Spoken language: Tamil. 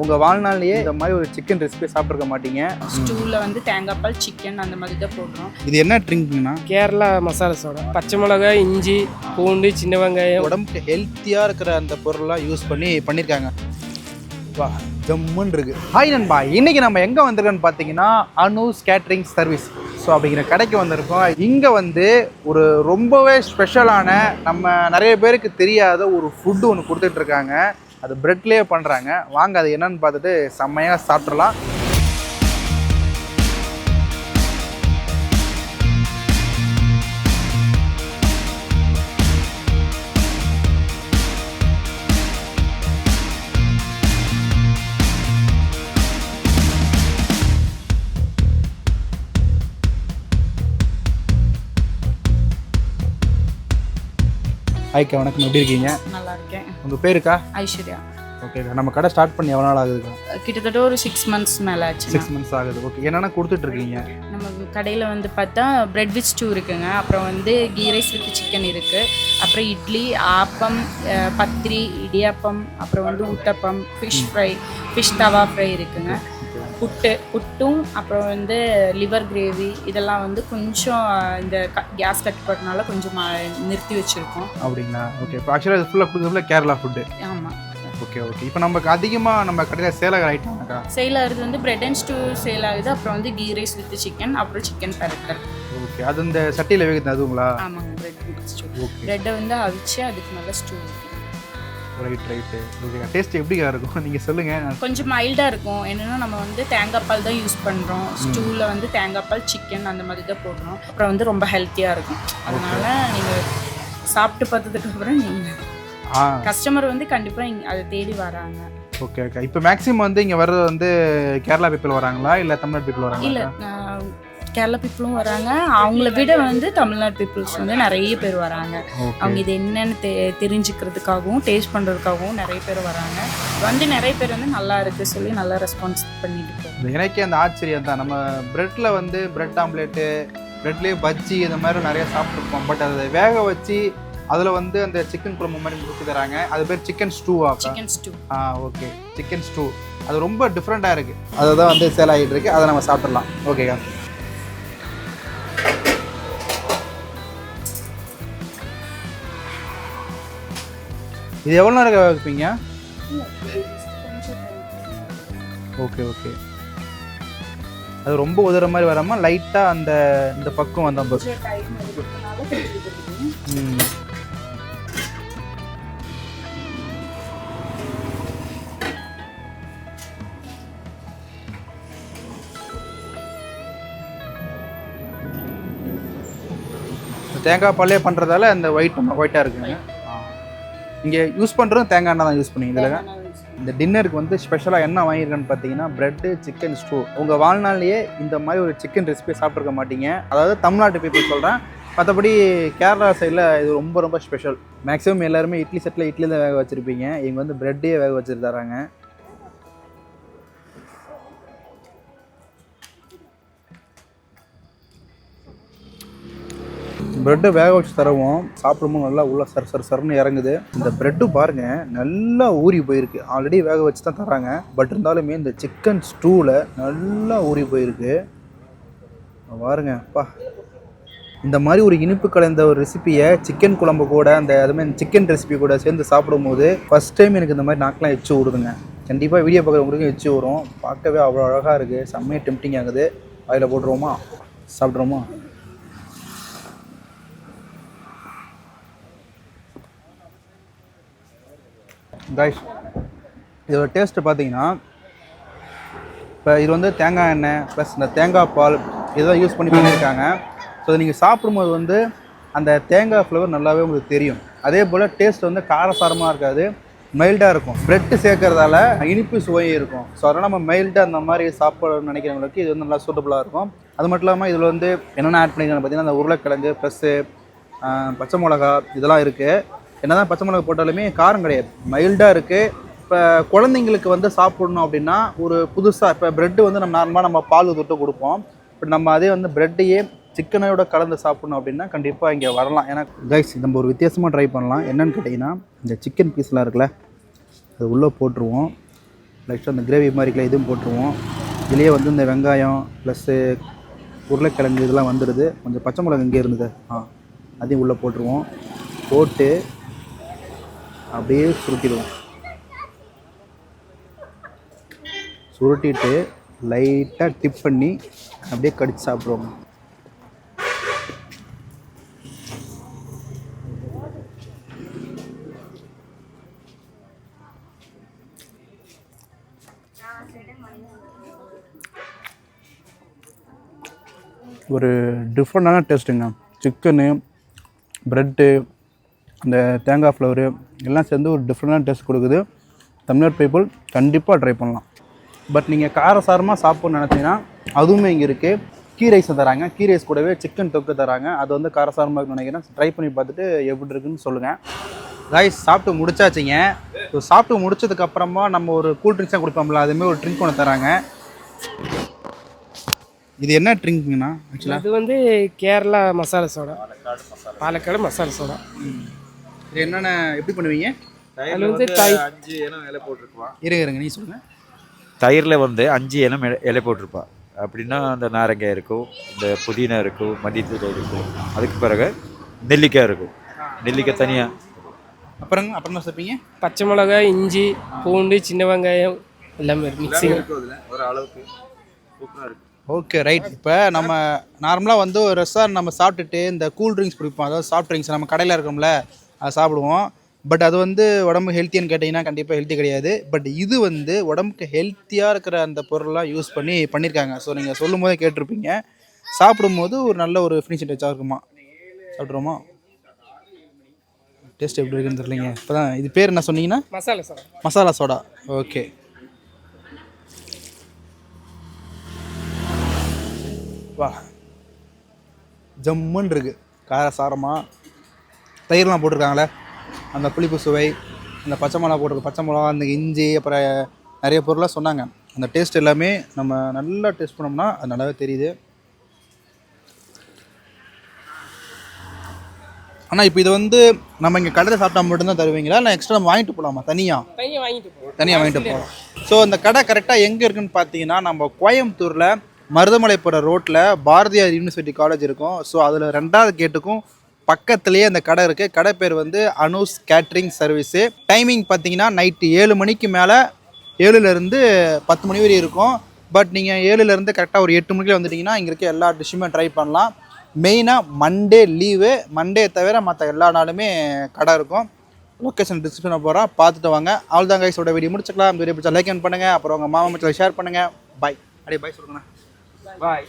உங்க வாழ்நாள்லயே இந்த மாதிரி ஒரு சிக்கன் ரெசிபி சாப்பிட்டுருக்க மாட்டீங்க. ஸ்டூல வந்து தேங்காய் பால் சிக்கன் அந்த மாதிரி தான் போடுறோம். இது என்ன ட்ரிங்க்னா கேரளா மசாலா சோடா, பச்சை மிளகாய், இஞ்சி, பூண்டு, சின்ன வெங்காயம். உடம்புக்கு ஹெல்த்தியா இருக்கிற அந்த பொருள்லாம் யூஸ் பண்ணியிருக்காங்க. வா ஜம்முன்னு இருக்கு. ஹாய் நண்பா, இன்னைக்கு நம்ம எங்க வந்திருக்கோன்னு பார்த்தீங்கன்னா அனுஸ் கேட்டரிங் சர்வீஸ். ஸோ அப்படிங்கிற கடைக்கு வந்திருக்கோம். இங்கே வந்து ஒரு ரொம்பவே ஸ்பெஷலான நம்ம நிறைய பேருக்கு தெரியாத ஒரு ஃபுட்டு ஒன்று கொடுத்துட்ருக்காங்க. அது பிரெட்லேயே பண்ணுறாங்க. வாங்க அது என்னன்னு பார்த்துட்டு செம்மையாக சாப்பிட்றலாம். ஹாய்க்கா, வணக்கம். எப்படி இருக்கீங்க? நல்லா இருக்கேன். உங்கள் பேருக்கா? ஐஸ்வர்யா. ஓகேக்கா. நம்ம கடை ஸ்டார்ட் பண்ணி எவ்வளோ நாள் ஆகுதுக்கா? கிட்டத்தட்ட ஒரு 6 months மேலே ஆச்சு. 6 months ஆகுது. ஓகே. என்னென்ன கொடுத்துட்ருக்கீங்க? நம்ம கடையில் வந்து பார்த்தா பிரெட் வித் ஸ்டூ இருக்குங்க, அப்புறம் வந்து கீ ரைஸ் வித் சிக்கன் இருக்குது, அப்புறம் இட்லி, ஆப்பம், பத்திரி, இடியாப்பம், அப்புறம் வந்து ஊத்தப்பம், ஃபிஷ் ஃப்ரை, ஃபிஷ் தவா ஃப்ரை இருக்குங்க, புட்டும், அப்புறம் வந்து லிவர் கிரேவி. இதெல்லாம் வந்து கொஞ்சம் இந்த கேஸ் கட்டுப்பாடுனால கொஞ்சம் நிறுத்தி வச்சுருக்கோம். அப்படிங்களா? ஓகே. இப்போ ஆக்சுவலாக இது ஃபுல்லாக கேரளா ஃபுட்டு. ஆமாம். Okay okay. இப்போ நமக்கு அதிகமாக நம்ம கடையில் சேல் ஆகிற ஐட்டம்க்கா? சேல் ஆகுது வந்து பிரெட் அண்ட் ஸ்டூ சேல் ஆகுது, அப்புறம் வந்து கீ ரைஸ் வித் சிக்கன், அப்புறம் சிக்கன் பெரட்டல். ஓகே. அது இந்த சட்டியில் வேகுது அதுங்களா? ஆமாங்க. Bread with stew. ஓகே. பிரெட்டை வந்து அவிச்சு அதுக்கு மேலே ஸ்டூ. ரைட்டு. ஓகே. டேஸ்ட் எப்படிக்கா இருக்கும் நீங்கள் சொல்லுங்கள். கொஞ்சம் மைல்டாக இருக்கும். என்னென்னா நம்ம வந்து தேங்காய் பால் தான் யூஸ் பண்ணுறோம். ஸ்டூவில் வந்து தேங்காய் பால் சிக்கன் அந்த மாதிரி தான் போடுறோம். அப்புறம் வந்து ரொம்ப ஹெல்த்தியாக இருக்கும். அதனால் நீங்கள் சாப்பிட்டு பார்த்ததுக்கப்புறம் நீங்கள் கஸ்டமர் வந்து கண்டிப்பாக அதை தேடி வராங்க. Okay okay. இப்போ மேக்ஸிமம் வந்து இங்கே வர்றது வந்து கேரளா பீப்புள் வராங்களா இல்லை தமிழ்நாடு பீப்புள் வராங்களா? இல்லை, கேரளா பீப்புளும் வராங்க. அவங்கள விட வந்து தமிழ்நாடு பீப்புள்ஸ் வந்து நிறைய பேர் வராங்க. அவங்க இது என்னென்னு தெரிஞ்சுக்கிறதுக்காகவும் டேஸ்ட் பண்ணுறதுக்காகவும் நிறைய பேர் வராங்க. வந்து நிறைய பேர் வந்து நல்லா இருக்குது சொல்லி நல்லா ரெஸ்பான்ஸ் பண்ணிட்டு இருக்காங்க. எனக்கே அந்த ஆச்சரியம் தான். நம்ம பிரெட்டில் வந்து பிரெட் ஆம்லேட்டு, பிரெட்லேயே பஜ்ஜி இந்த மாதிரி நிறைய சாப்பிட்ருப்போம். பட் அதை வேக வச்சு அதில் வந்து அந்த சிக்கன் குழம்பு மாதிரி முடிச்சு தராங்க. அது பேர் சிக்கன் ஸ்டூவா? சிக்கன் ஸ்டூ. ஓகே. சிக்கன் ஸ்டூ அது ரொம்ப டிஃப்ரெண்ட்டாக இருக்குது. அதை தான் வந்து சேல் ஆகிட்டு இருக்கு. அதை நம்ம சாப்பிட்றலாம். ஓகேக்கா. இது எவ்வளோ நேரம் வைப்பீங்க? Okay okay. அது ரொம்ப உதற மாதிரி வராமல் லைட்டாக அந்த இந்த பக்கம் வந்தால் போதும். தேங்காய் பாலே பண்ணுறதால அந்த ஒயிட்டாக இருக்குங்க. இங்கே யூஸ் பண்ணுறதும் தேங்காய் எண்ணெய் தான் யூஸ் பண்ணுவீங்க இதில். இந்த டின்னருக்கு வந்து ஸ்பெஷலாக என்ன வாங்கியிருக்கேன்னு பார்த்தீங்கன்னா பிரெட்டு, சிக்கன் ஸ்டூ. உங்கள் வாழ்நாள்லேயே இந்த மாதிரி ஒரு சிக்கன் ரெசிபி சாப்பிட்ருக்க மாட்டீங்க. அதாவது தமிழ்நாட்டு பீப்புள் சொல்கிறேன். மற்றபடி கேரளா சைடில் இது ரொம்ப ரொம்ப ஸ்பெஷல். மேக்ஸிமம் எல்லாருமே இட்லி செட்டில் இட்லி தான் வேக வச்சுருப்பீங்க. இவங்க வந்து பிரெட்டே வேக வச்சுட்டு தராங்க. ப்ரெட்டை வேக வச்சு தரவும் சாப்பிடும்போது நல்லா உள்ள சர்னு இறங்குது. இந்த ப்ரெட்டு பாருங்கள் நல்லா ஊறி போயிருக்கு. ஆல்ரெடி வேக வச்சு தான் தராங்க. பட் இருந்தாலுமே இந்த சிக்கன் ஸ்டூவில் நல்லா ஊறி போயிருக்கு பாருங்க. அப்பா, இந்த மாதிரி ஒரு இனிப்பு கலந்த ஒரு ரெசிப்பியை சிக்கன் குழம்பு கூட அந்த அதுமாதிரி சிக்கன் ரெசிபி கூட சேர்ந்து சாப்பிடும்போது ஃபஸ்ட் டைம் எனக்கு இந்த மாதிரி நாக்கெலாம் எச்சு விடுதுங்க. கண்டிப்பாக வீடியோ பார்க்குறவங்களுக்கும் எச்சு வரும். பார்க்கவே அவ்வளோ அழகாக இருக்குது. செம்மையாக டெம்ப்டிங் ஆகுது. அதில் போட்டுருவோமா? சாப்பிட்றோமா? கைஸ், இதோட டேஸ்ட்டு பார்த்தீங்கன்னா இப்போ இது வந்து தேங்காய் எண்ணெய் ப்ளஸ் இந்த தேங்காய் பால் இதெல்லாம் யூஸ் பண்ணியிருக்காங்க. ஸோ இதை நீங்கள் சாப்பிடும்போது வந்து அந்த தேங்காய் ஃப்ளேவர் நல்லாவே உங்களுக்கு தெரியும். அதே போல் டேஸ்ட் வந்து காரசாரமாக இருக்காது, மைல்டாக இருக்கும். ப்ரெட்டு சேர்க்கறதால இனிப்பு சுவையும் இருக்கும். ஸோ அதனால் நம்ம மைல்டாக அந்த மாதிரி சாப்பிடணும்னு நினைக்கிறவங்களுக்கு இது வந்து நல்லா சூட்டபுளாக இருக்கும். அது மட்டும் இல்லாமல் இதில் வந்து என்னென்ன ஆட் பண்ணியிருக்காங்க பார்த்தீங்கன்னா அந்த உருளைக்கிழங்கு ப்ளஸ்ஸு பச்சை மிளகா இதெல்லாம் இருக்குது. என்ன தான் பச்சை மிளகா போட்டாலுமே காரம் கிடையாது, மைல்டாக இருக்குது. இப்போ குழந்தைங்களுக்கு வந்து சாப்பிடணும் அப்படின்னா ஒரு புதுசாக இப்போ ப்ரெட்டு வந்து நம்ம பால் தொட்டு கொடுப்போம். பட் நம்ம அதே வந்து ப்ரெட்டையே சிக்கனோட கலந்து சாப்பிடணும் அப்படின்னா கண்டிப்பாக இங்கே வரலாம். ஏன்னா கைஸ் நம்ம ஒரு வித்தியாசமாக ட்ரை பண்ணலாம். என்னென்னு கேட்டிங்கன்னா இந்த சிக்கன் பீஸ்லாம் இருக்குல்ல அது உள்ளே போட்டுருவோம். லைட்டாக அந்த கிரேவி மாதிரிக்கெலாம் இதுவும் போட்டுருவோம். இதுலேயே வந்து இந்த வெங்காயம் ப்ளஸ்ஸு உருளைக்கிழங்கு இதெல்லாம் வந்துடுது. கொஞ்சம் பச்சை மிளகு இங்கே இருந்தது, அதையும் உள்ளே போட்டுருவோம். போட்டு அப்படியே சுருட்டிடுவோம். சுருட்டிட்டு லைட்டாக டிப் பண்ணி அப்படியே கடிச்சு சாப்பிடுவோம். ஒரு டிஃப்ரெண்டான டேஸ்ட்டுங்க. சிக்கனு, ப்ரெட்டு, அந்த தேங்காய் ஃப்ளவரு எல்லாம் சேர்ந்து ஒரு டிஃப்ரெண்டான டேஸ்ட் கொடுக்குது. தமிழ்நாடு பீப்புள் கண்டிப்பாக ட்ரை பண்ணலாம். பட் நீங்கள் காரசாரமாக சாப்பிட்ணுன்னு நினச்சிங்கன்னா அதுவுமே இங்கே இருக்குது. கீ ரைஸ் தராங்க. கீ ரைஸ் கூடவே சிக்கன் தொக்கு தராங்க. அது வந்து காரசாரமாக இருக்குன்னு நினைக்கிறேன். ட்ரை பண்ணி பார்த்துட்டு எப்படி இருக்குன்னு சொல்லுங்கள். ரைஸ் சாப்பிட்டு முடிச்சாச்சிங்க. ஸோ சாப்பிட்டு முடிச்சதுக்கப்புறமா நம்ம ஒரு கூல் ட்ரிங்க்ஸாக கொடுப்போம்ல, அதுமாதிரி ஒரு ட்ரிங்க் ஒன்று தராங்க. இது என்ன ட்ரிங்க்ங்கண்ணா ஆக்சுவலாக? இது வந்து கேரளா மசாலா சோடா, பாலக்காடு மசாலா சோடா. இது என்னென்ன எப்படி பண்ணுவீங்க? அதில் வந்து 5 இனம் இலை போட்டிருப்பான். இருங்க நீ சொல்லுங்கள். தயிரில் வந்து 5 இனம் இலை போட்டிருப்பா. அப்படின்னா அந்த நாரங்காய் இருக்கும், இந்த புதினா இருக்கும், மல்லித்தூள் இருக்கும், அதுக்கு பிறகு நெல்லிக்காய் இருக்கும். நெல்லிக்காய் தனியாக. அப்புறம் என்ன சேர்ப்பீங்க? பச்சை மிளகாய், இஞ்சி, பூண்டு, சின்ன வெங்காயம் எல்லாமே மிக்சிங். ஒரு அளவுக்கு சூப்பராக இருக்கும். Okay right. இப்போ நம்ம நார்மலாக வந்து ஒரு ரெஸ்டாரண்ட் நம்ம சாப்பிட்டுட்டு இந்த கூல் ட்ரிங்க்ஸ் குடிப்போம். அதாவது சாஃப்ட் ட்ரிங்க்ஸ் நம்ம கடையில் இருக்கோம்ல, அதை சாப்பிடுவோம். பட் அது வந்து உடம்பு ஹெல்த்தின்னு கேட்டிங்கன்னா கண்டிப்பாக ஹெல்த்தி கிடையாது. பட் இது வந்து உடம்புக்கு ஹெல்த்தியாக இருக்கிற அந்த பொருள்லாம் யூஸ் பண்ணியிருக்காங்க. ஸோ நீங்கள் சொல்லும் போதே கேட்டிருப்பீங்க. சாப்பிடும்போது ஒரு நல்ல ஒரு ஃபினிஷிங் டச்சாக இருக்குமா. சாப்பிட்ருவோமா? டேஸ்ட் எப்படி இருக்குன்னு தெரியலைங்க. இப்போ தான் இது பேர் என்ன சொன்னீங்கன்னா? Masala soda. Masala soda. Okay. வா, ஜம்முன்னு இருக்குது. காரசாரமாக தயிர்லாம் போட்டிருக்காங்களே, அந்த புளிப்பு சுவை, அந்த பச்சை மிளகா போட்டிருக்கு, பச்சை மிளகா, அந்த இஞ்சி, அப்புறம் நிறைய பொருளாக சொன்னாங்க. அந்த டேஸ்ட் எல்லாமே நம்ம நல்லா டேஸ்ட் பண்ணோம்னா அது நல்லாவே தெரியுது. ஆனால் இப்போ இது வந்து நம்ம இங்கே கடையில் சாப்பிட்டா மட்டும்தான் தருவீங்களா, இல்லை எக்ஸ்ட்ரா வாங்கிட்டு போகலாமா? தனியாக வாங்கிட்டு போகலாம். ஸோ இந்த கடை கரெக்டாக எங்கே இருக்குதுன்னு பார்த்தீங்கன்னா, நம்ம கோயம்புத்தூரில் மருதமலை போகிற ரோட்டில் பாரதியார் யூனிவர்சிட்டி காலேஜ் இருக்கும். ஸோ அதில் 2வது கேட்டுக்கும் பக்கத்துலேயே அந்த கடை இருக்குது. கடை பேர் வந்து அனுஸ் கேட்ரிங் சர்வீஸு. டைமிங் பார்த்தீங்கன்னா நைட்டு 7 மணிக்கு மேலே 7லேருந்து 10 மணி வரை இருக்கும். பட் நீங்கள் 7லேருந்து கரெக்டாக ஒரு 8 மணிக்கு வந்துட்டிங்கன்னா இங்கே இருக்க எல்லா டிஷ்ஷுமே ட்ரை பண்ணலாம். மெயினாக மண்டே லீவு, மண்டே தவிர மற்ற எல்லா நாளுமே கடை இருக்கும். லொக்கேஷன் டிஸ்கிரிப்ஷனில் போகிறோம், பார்த்துட்டு வாங்க. அவ்வளோதான் கைஸோட வீடியோ முடிச்சுக்கலாம். இந்த வீடியோ பிடிச்சா லைக் பண்ணுங்கள். அப்புறம் உங்கள் மாமா மச்சத்தில் ஷேர் பண்ணுங்கள். பாய். அப்படியே பாய் சொல்லுங்கண்ணா. பாய்.